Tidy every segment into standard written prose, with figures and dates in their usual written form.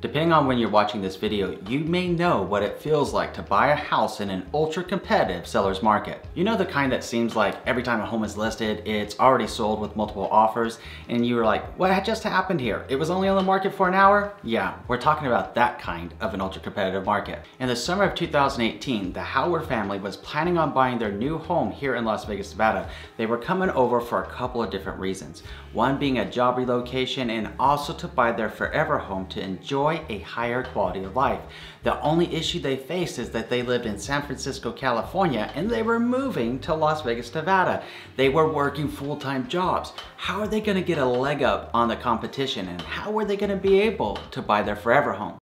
Depending on when you're watching this video, you may know what it feels like to buy a house in an ultra competitive seller's market. You know, the kind that seems like every time a home is listed, it's already sold with multiple offers, and you're like, what just happened here? It was only on the market for an hour? Yeah, we're talking about that kind of an ultra competitive market. In the summer of 2018, the Howard family was planning on buying their new home here in Las Vegas, Nevada. They were coming over for a couple of different reasons. One being a job relocation, and also to buy their forever home to enjoy a higher quality of life. The only issue they faced is that they lived in San Francisco, California, and they were moving to Las Vegas, Nevada. They were working full-time jobs. How are they going to get a leg up on the competition, and how are they going to be able to buy their forever home?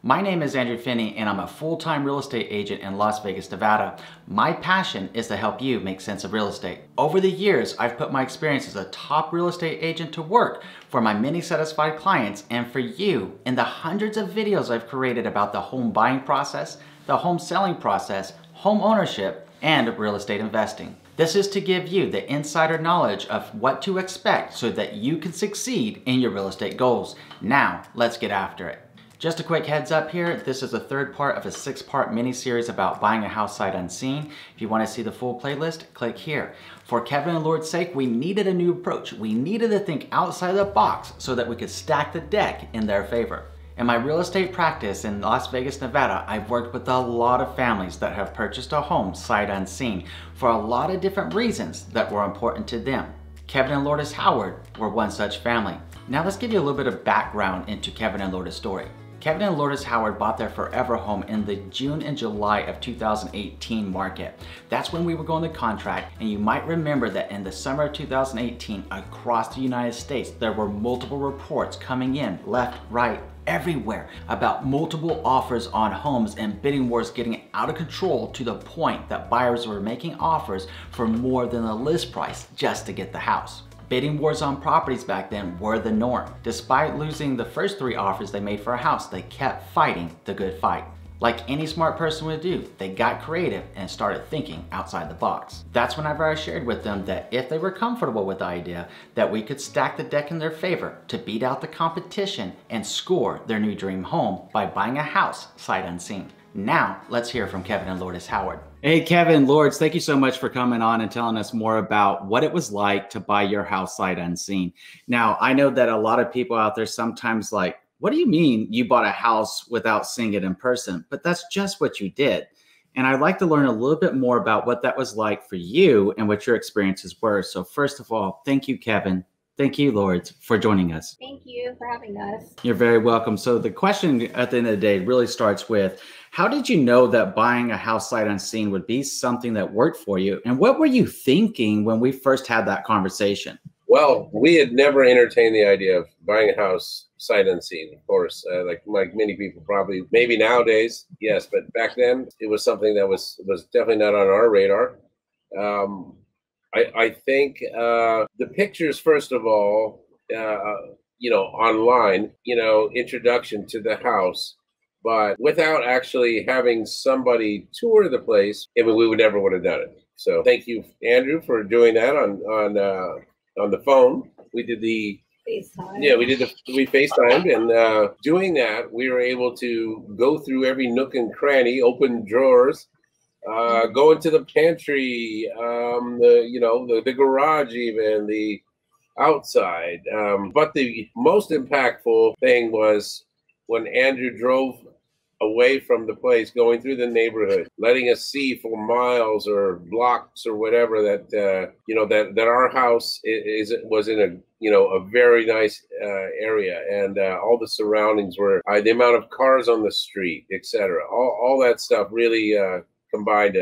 My name is Andrew Finney, and I'm a full-time real estate agent in Las Vegas, Nevada. My passion is to help you make sense of real estate. Over the years, I've put my experience as a top real estate agent to work for my many satisfied clients and for you in the hundreds of videos I've created about the home buying process, the home selling process, home ownership, and real estate investing. This is to give you the insider knowledge of what to expect so that you can succeed in your real estate goals. Now, let's get after it. Just a quick heads up here, this is the third part of a 6-part mini-series about buying a house sight unseen. If you want to see the full playlist, click here. For Kevin and Lourdes' sake, we needed a new approach. We needed to think outside the box so that we could stack the deck in their favor. In my real estate practice in Las Vegas, Nevada, I've worked with a lot of families that have purchased a home sight unseen for a lot of different reasons that were important to them. Kevin and Lourdes Howard were one such family. Now let's give you a little bit of background into Kevin and Lourdes' story. Kevin and Lourdes Howard bought their forever home in the June and July of 2018 market. That's when we were going to contract, and you might remember that in the summer of 2018 across the United States, there were multiple reports coming in left, right, everywhere about multiple offers on homes and bidding wars getting out of control to the point that buyers were making offers for more than the list price just to get the house. Bidding wars on properties back then were the norm. Despite losing the first 3 offers they made for a house, they kept fighting the good fight. Like any smart person would do, they got creative and started thinking outside the box. That's whenever I shared with them that if they were comfortable with the idea that we could stack the deck in their favor to beat out the competition and score their new dream home by buying a house sight unseen. Now, let's hear from Kevin and Lourdes Howard. Hey, Kevin, Lourdes, thank you so much for coming on and telling us more about what it was like to buy your house sight unseen. Now, I know that a lot of people out there sometimes like, what do you mean you bought a house without seeing it in person? But that's just what you did. And I'd like to learn a little bit more about what that was like for you and what your experiences were. So first of all, thank you, Kevin. Thank you, Lourdes, for joining us. Thank you for having us. You're very welcome. So the question at the end of the day really starts with, how did you know that buying a house sight unseen would be something that worked for you? And what were you thinking when we first had that conversation? Well, we had never entertained the idea of buying a house sight unseen, of course, like many people probably, maybe nowadays, yes, but back then it was something that was definitely not on our radar. I think the pictures, first of all, online, introduction to the house, but without actually having somebody tour the place, we would never would have done it. So thank you, Andrew, for doing that on the phone. We did the FaceTime. Yeah, we FaceTimed, and doing that, we were able to go through every nook and cranny, open drawers, go into the pantry, the garage, even the outside. But the most impactful thing was when Andrew drove away from the place, going through the neighborhood, letting us see for miles or blocks or whatever that that our house was in a very nice area, and all the surroundings were the amount of cars on the street, etc. All that stuff really combined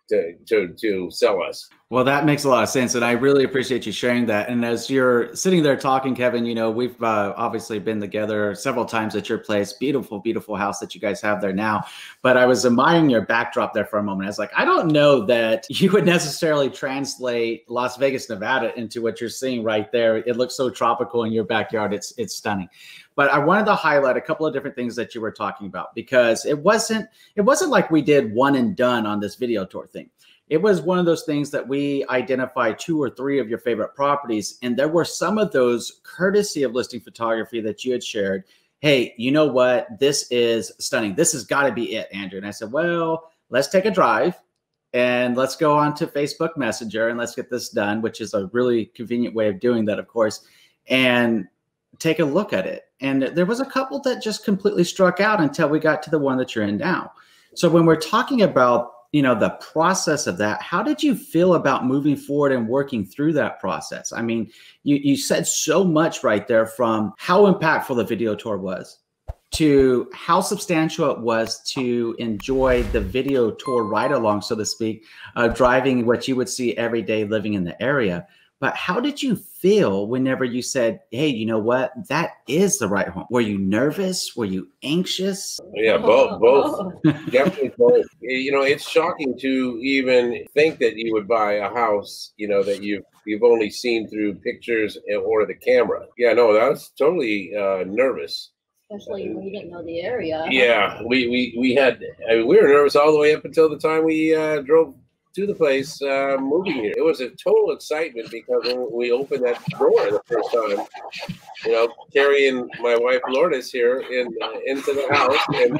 to sell us. Well, that makes a lot of sense, and I really appreciate you sharing that. And as you're sitting there talking, Kevin, you know, we've obviously been together several times at your place. Beautiful, beautiful house that you guys have there now. But I was admiring your backdrop there for a moment. I was like, I don't know that you would necessarily translate Las Vegas, Nevada into what you're seeing right there. It looks so tropical in your backyard. It's stunning. But I wanted to highlight a couple of different things that you were talking about, because it wasn't like we did one and done on this video tour thing. It was one of those things that we identified 2 or 3 of your favorite properties. And there were some of those courtesy of listing photography that you had shared. Hey, you know what? This is stunning. This has got to be it, Andrew. And I said, well, let's take a drive and let's go on to Facebook Messenger and let's get this done, which is a really convenient way of doing that, of course, and take a look at it. And there was a couple that just completely struck out until we got to the one that you're in now. So when we're talking about, you know, the process of that, how did you feel about moving forward and working through that process? I mean, you said so much right there, from how impactful the video tour was to how substantial it was to enjoy the video tour ride along, so to speak, driving what you would see every day living in the area. But how did you feel whenever you said, hey, you know what, that is the right home? Were you nervous? Were you anxious? Yeah, both. Definitely both. You know, it's shocking to even think that you would buy a house, you know, that you've only seen through pictures or the camera. Yeah, no, I was totally nervous. Especially when you didn't know the area. Yeah, we were nervous all the way up until the time we drove to the place, moving here. It was a total excitement because when we opened that door the first time, you know, carrying my wife Lourdes here into the house and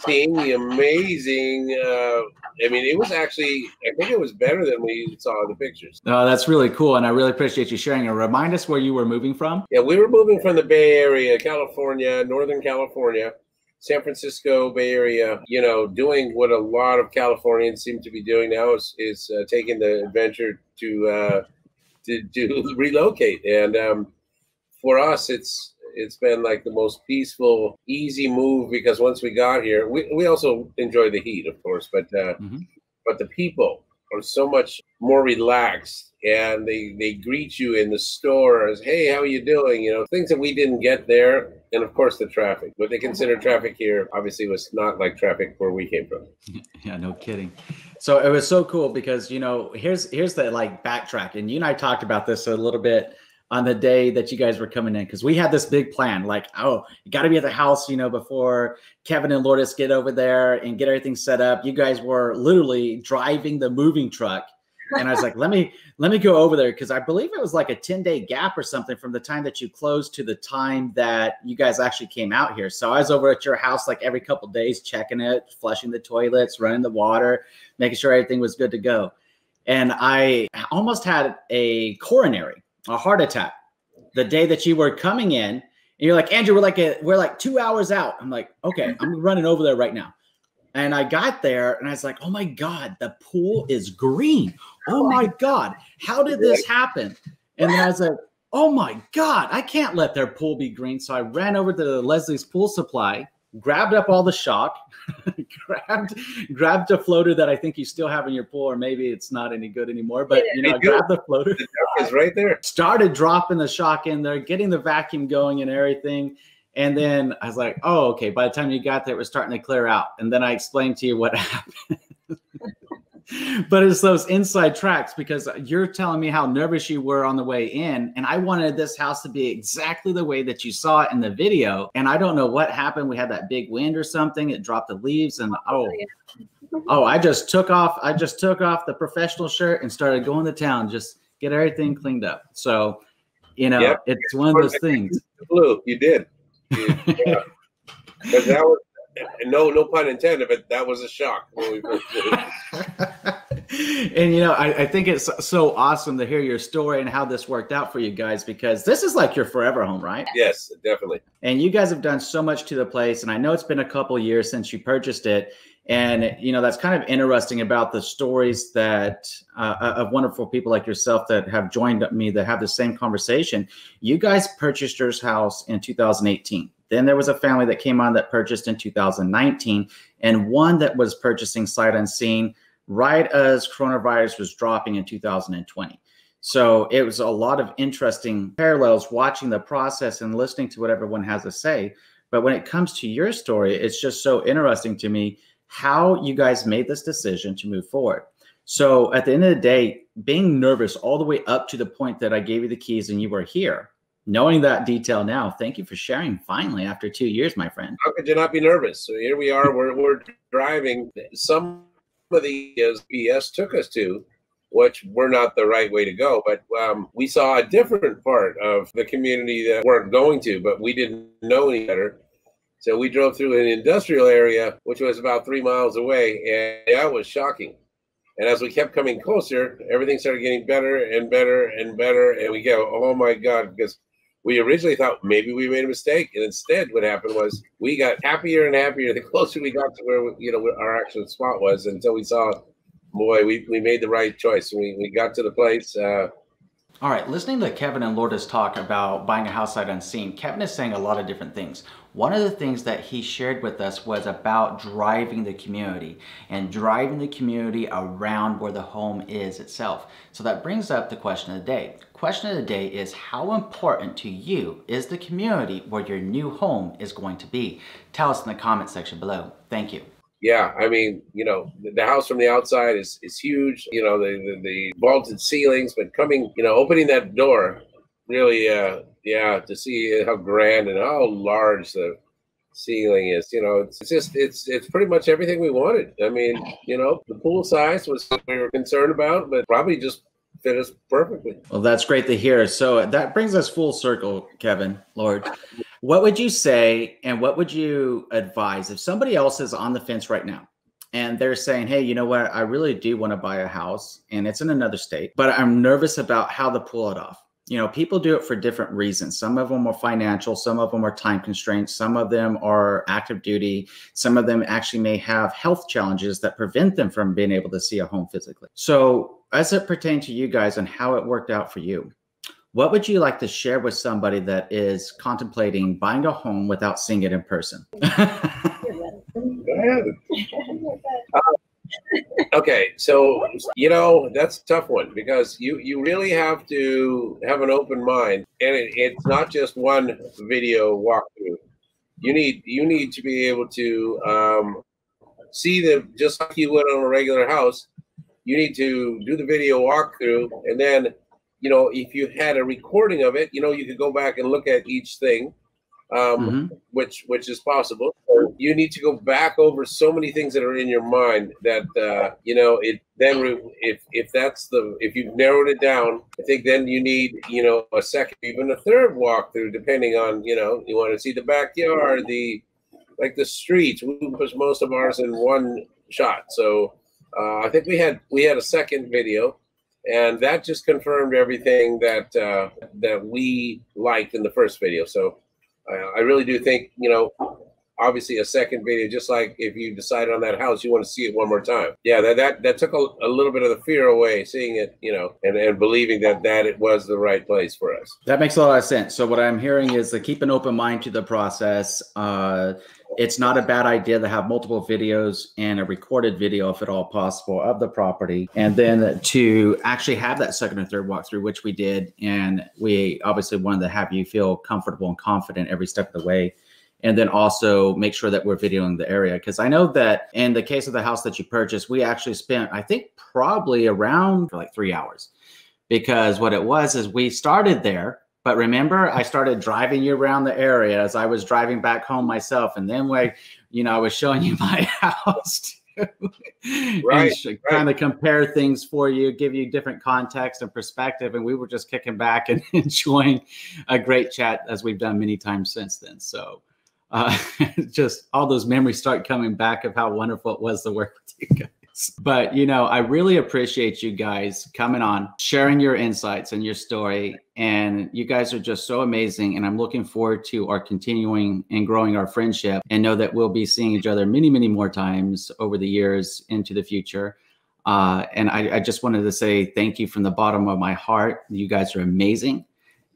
seeing the amazing. I mean, it was actually, I think it was better than we saw in the pictures. Oh, that's really cool, and I really appreciate you sharing. And remind us where you were moving from. Yeah, we were moving from the Bay Area, California, Northern California. San Francisco Bay Area, you know, doing what a lot of Californians seem to be doing now is taking the adventure to relocate. And for us, it's been like the most peaceful, easy move, because once we got here, we also enjoy the heat, of course, but the people are so much more relaxed, and they greet you in the store as, hey, how are you doing? You know, things that we didn't get there. And of course the traffic, what they consider traffic here obviously was not like traffic where we came from. Yeah, no kidding. So it was so cool because, you know, here's the like backtrack, and you and I talked about this a little bit on the day that you guys were coming in, because we had this big plan, like, oh, you got to be at the house, you know, before Kevin and Lourdes get over there and get everything set up. You guys were literally driving the moving truck. And I was like, let me go over there, because I believe it was like a 10-day gap or something from the time that you closed to the time that you guys actually came out here. So I was over at your house like every couple of days, checking it, flushing the toilets, running the water, making sure everything was good to go. And I almost had a heart attack the day that you were coming in. And you're like, Andrew, we're like 2 hours out. I'm like, okay, I'm running over there right now. And I got there and I was like, oh my God, the pool is green. Oh my God, how did this happen? And then I was like, oh my God, I can't let their pool be green. So I ran over to Leslie's Pool Supply, grabbed up all the shock, grabbed a floater that I think you still have in your pool, or maybe it's not any good anymore, but you know, I grabbed the floater. The duck is right there. Started dropping the shock in there, getting the vacuum going and everything. And then I was like, oh, okay. By the time you got there, it was starting to clear out. And then I explained to you what happened. But it's those inside tracks, because you're telling me how nervous you were on the way in. And I wanted this house to be exactly the way that you saw it in the video. And I don't know what happened. We had that big wind or something. It dropped the leaves. And I just took off the professional shirt and started going to town, just get everything cleaned up. So, you know, yep. It's one of those things. Blue, you did. Yeah. But that was no pun intended, but that was a shock when we first did it. And you know, I think it's so awesome to hear your story and how this worked out for you guys, because this is like your forever home, right? Yes, definitely. And you guys have done so much to the place, and I know it's been a couple years since you purchased it. And you know, that's kind of interesting about the stories that of wonderful people like yourself that have joined me that have the same conversation. You guys purchased your house in 2018. Then there was a family that came on that purchased in 2019, and one that was purchasing sight unseen right as coronavirus was dropping in 2020. So it was a lot of interesting parallels watching the process and listening to what everyone has to say. But when it comes to your story, it's just so interesting to me how you guys made this decision to move forward. So at the end of the day, being nervous all the way up to the point that I gave you the keys and you were here, knowing that detail now, thank you for sharing finally after 2 years, my friend. How could you not be nervous? So here we are, we're driving. Some of the BS took us to, which were not the right way to go. But we saw a different part of the community that weren't going to, but we didn't know any better. So we drove through an industrial area, which was about 3 miles away, and that was shocking. And as we kept coming closer, everything started getting better and better and better. And we go, oh my God, because we originally thought maybe we made a mistake. And instead what happened was we got happier and happier the closer we got to where, where our actual spot was, until we saw, boy, we made the right choice. We got to the place. All right, listening to Kevin and Lourdes talk about buying a house sight unseen, Kevin is saying a lot of different things. One of the things that he shared with us was about driving the community and driving the community around where the home is itself. So that brings up the question of the day. Question of the day is, how important to you is the community where your new home is going to be? Tell us in the comment section below. Thank you. Yeah, I mean, the house from the outside is huge, the vaulted ceilings, but opening that door really, to see how grand and how large the ceiling is, it's pretty much everything we wanted. I mean, the pool size was what we were concerned about, but probably just fit us perfectly. Well, that's great to hear. So that brings us full circle, Kevin Lourdes. What would you say and what would you advise if somebody else is on the fence right now and they're saying, hey, you know what, I really do want to buy a house and it's in another state, but I'm nervous about how to pull it off. People do it for different reasons. Some of them are financial, some of them are time constraints, some of them are active duty, some of them actually may have health challenges that prevent them from being able to see a home physically. So as it pertains to you guys and how it worked out for you, what would you like to share with somebody that is contemplating buying a home without seeing it in person? Okay, so that's a tough one, because you really have to have an open mind, and it's not just one video walkthrough. You need to be able to see just like you would on a regular house. You need to do the video walkthrough, and then if you had a recording of it, you could go back and look at each thing, which is possible. So you need to go back over so many things that are in your mind that if you've narrowed it down, I think then you need a second, even a third walkthrough, depending on you want to see the backyard, the streets. We put most of ours in one shot, so I think we had a second video. And that just confirmed everything that we liked in the first video. So I really do think, obviously a second video, just like if you decide on that house, you want to see it one more time. Yeah, that took a little bit of the fear away, seeing it, and believing that it was the right place for us. That makes a lot of sense. So what I'm hearing is to keep an open mind to the process. It's not a bad idea to have multiple videos and a recorded video, if at all possible, of the property. And then to actually have that second or third walkthrough, which we did. And we obviously wanted to have you feel comfortable and confident every step of the way. And then also make sure that we're videoing the area. Because I know that in the case of the house that you purchased, we actually spent, I think, probably around for like 3 hours. Because what it was is we started there. But remember, I started driving you around the area as I was driving back home myself. And then I was showing you my house too. Right. Kind of compare things for you, give you different context and perspective. And we were just kicking back and enjoying a great chat, as we've done many times since then. So just all those memories start coming back of how wonderful it was to work with you guys. But, I really appreciate you guys coming on, sharing your insights and your story. And you guys are just so amazing. And I'm looking forward to our continuing and growing our friendship, and know that we'll be seeing each other many, many more times over the years into the future. And I just wanted to say thank you from the bottom of my heart. You guys are amazing.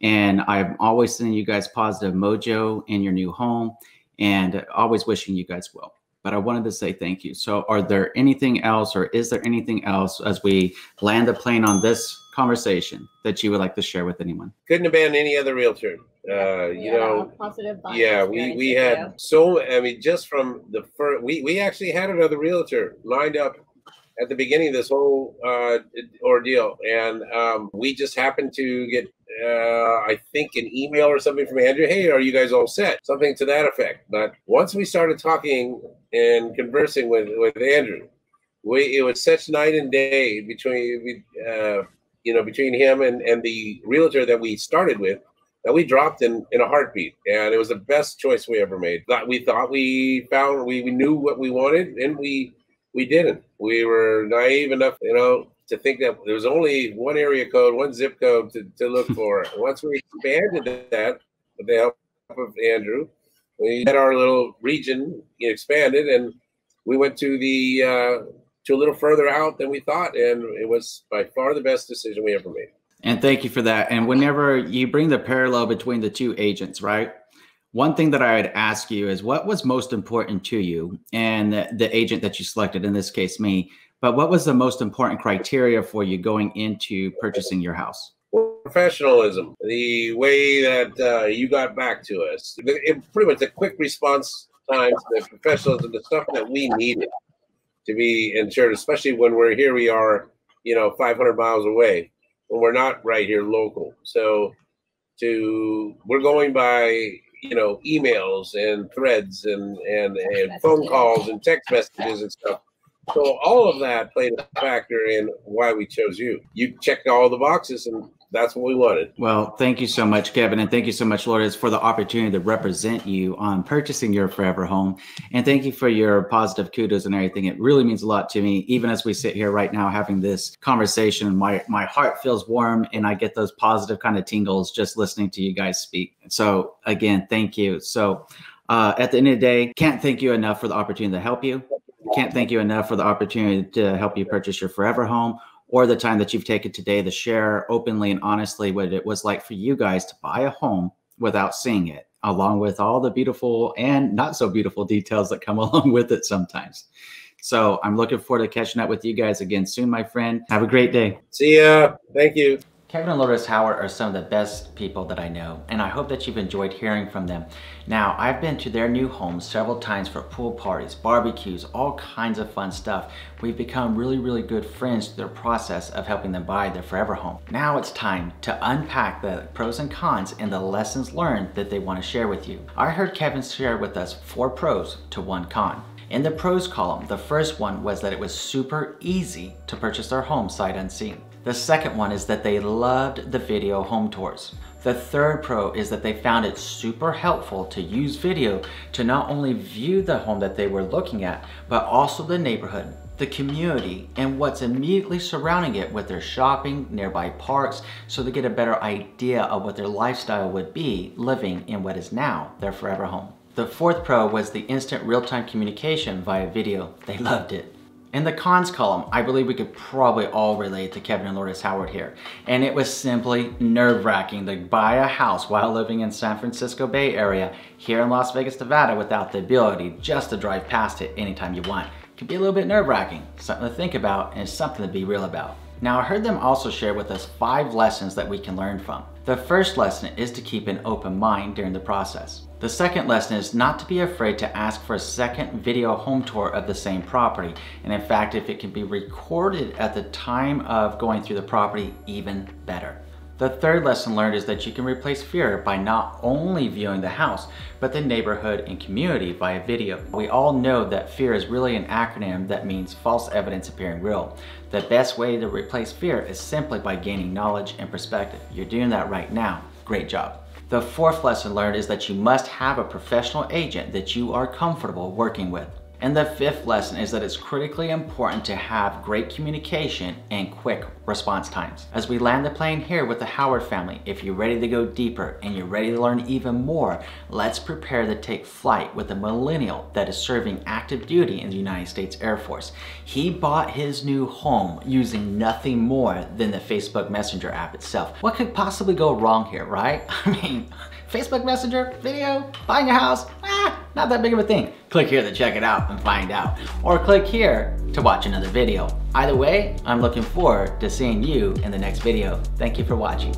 And I'm always sending you guys positive mojo in your new home, and always wishing you guys well. but I wanted to say thank you. So are there anything else, or is there anything else as we land the plane on this conversation that you would like to share with anyone? Couldn't have been any other realtor. You know, positive buying yeah, we had so, I mean, just from the first, we actually had another realtor lined up at the beginning of this whole ordeal, and we just happened to get I think an email or something from Andrew. Hey, are you guys all set? Something to that effect. But once we started talking and conversing with Andrew, it was such night and day between you know, between him and the realtor that we started with, that we dropped in a heartbeat. And it was the best choice we ever made. We thought we found, we knew what we wanted, and we didn't. We were naive enough, you know, to think that there was only one area code, one zip code to look for. Once we expanded that with the help of Andrew, we had our little region expanded, and we went to the to a little further out than we thought, and it was by far the best decision we ever made. And thank you for that. And whenever you bring the parallel between the two agents, right? One thing that I would ask you is, what was most important to you and the agent that you selected, in this case, me, but what was the most important criteria for you going into purchasing your house? Professionalism, the way that you got back to us, pretty much the quick response times, the professionalism, the stuff that we needed to be insured, especially when we're here, we are, you know, 500 miles away, when we're not right here local. So we're going by, you know, emails and threads and phone calls and text messages and stuff. So all of that played a factor in why we chose you. You checked all the boxes, and that's what we wanted. Well, thank you so much, Kevin. And thank you so much, Lourdes, for the opportunity to represent you on purchasing your forever home. And thank you for your positive kudos and everything. It really means a lot to me. Even as we sit here right now having this conversation, my heart feels warm, and I get those positive kind of tingles just listening to you guys speak. So again, thank you. So at the end of the day, can't thank you enough for the opportunity to help you. Can't thank you enough for the opportunity to help you purchase your forever home, or the time that you've taken today to share openly and honestly what it was like for you guys to buy a home without seeing it, along with all the beautiful and not so beautiful details that come along with it sometimes. So I'm looking forward to catching up with you guys again soon, my friend. Have a great day. See ya. Thank you. Kevin and Lourdes Howard are some of the best people that I know, and I hope that you've enjoyed hearing from them. Now, I've been to their new homes several times for pool parties, barbecues, all kinds of fun stuff. We've become really, really good friends through their process of helping them buy their forever home. Now it's time to unpack the pros and cons and the lessons learned that they want to share with you. I heard Kevin share with us 4 pros to 1 con. In the pros column, the first one was that it was super easy to purchase their home sight unseen. The second one is that they loved the video home tours. The third pro is that they found it super helpful to use video to not only view the home that they were looking at, but also the neighborhood, the community, and what's immediately surrounding it with their shopping, nearby parks, so they get a better idea of what their lifestyle would be living in what is now their forever home. The fourth pro was the instant real-time communication via video. They loved it. In the cons column, I believe we could probably all relate to Kevin and Lourdes Howard here. And it was simply nerve-wracking to buy a house while living in San Francisco Bay Area here in Las Vegas, Nevada, without the ability just to drive past it anytime you want. It can be a little bit nerve-wracking, something to think about and something to be real about. Now, I heard them also share with us 5 lessons that we can learn from. The first lesson is to keep an open mind during the process. The second lesson is not to be afraid to ask for a second video home tour of the same property. And in fact, if it can be recorded at the time of going through the property, even better. The third lesson learned is that you can replace fear by not only viewing the house, but the neighborhood and community via video. We all know that fear is really an acronym that means false evidence appearing real. The best way to replace fear is simply by gaining knowledge and perspective. You're doing that right now. Great job. The fourth lesson learned is that you must have a professional agent that you are comfortable working with. And the fifth lesson is that it's critically important to have great communication and quick response times. As we land the plane here with the Howard family, if you're ready to go deeper and you're ready to learn even more, let's prepare to take flight with a millennial that is serving active duty in the United States Air Force. He bought his new home using nothing more than the Facebook Messenger app itself. What could possibly go wrong here, right? I mean, Facebook Messenger, video, buying a house, Not that big of a thing. Click here to check it out and find out. Or click here to watch another video. Either way, I'm looking forward to seeing you in the next video. Thank you for watching.